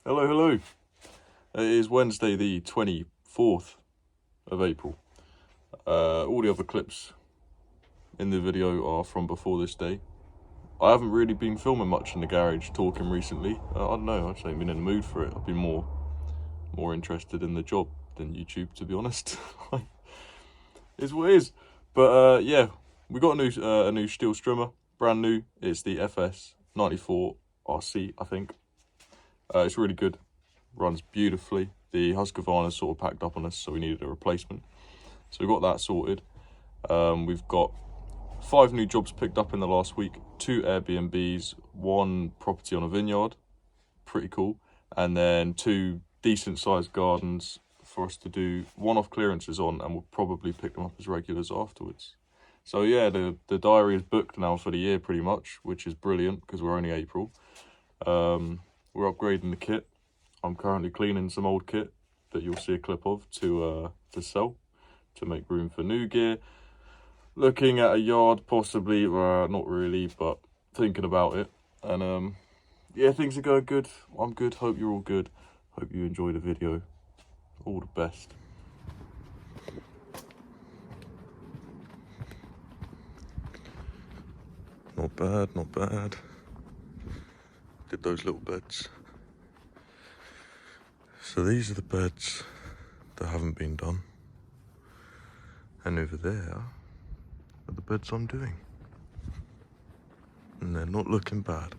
Hello, hello. It is Wednesday the 24th of April. All the other clips in the video are from before this day. I haven't really been filming much in the garage talking recently. I don't know, I just ain't been in the mood for it. I've been more interested in the job than YouTube, to be honest. It's what it is. But yeah, we got a new steel strimmer, brand new. It's the FS 94 RC, I think. It's really good, runs beautifully. The Husqvarna sort of packed up on us, so we needed a replacement. So we got that sorted. We've got 5 new jobs picked up in the last week, 2 Airbnbs, 1 property on a vineyard, pretty cool, and then 2 decent sized gardens for us to do one-off clearances on, and we'll probably pick them up as regulars afterwards. So yeah, the diary is booked now for the year pretty much, which is brilliant because we're only April. We're upgrading the kit. I'm currently cleaning some old kit that you'll see a clip of to sell, to make room for new gear. Looking at a yard, possibly, not really, but thinking about it. And yeah, things are going good. I'm good. Hope you're all good. Hope you enjoy the video. All the best. Not bad, not bad. Did those little beds. So these are the beds that haven't been done. And over there are the beds I'm doing. And they're not looking bad.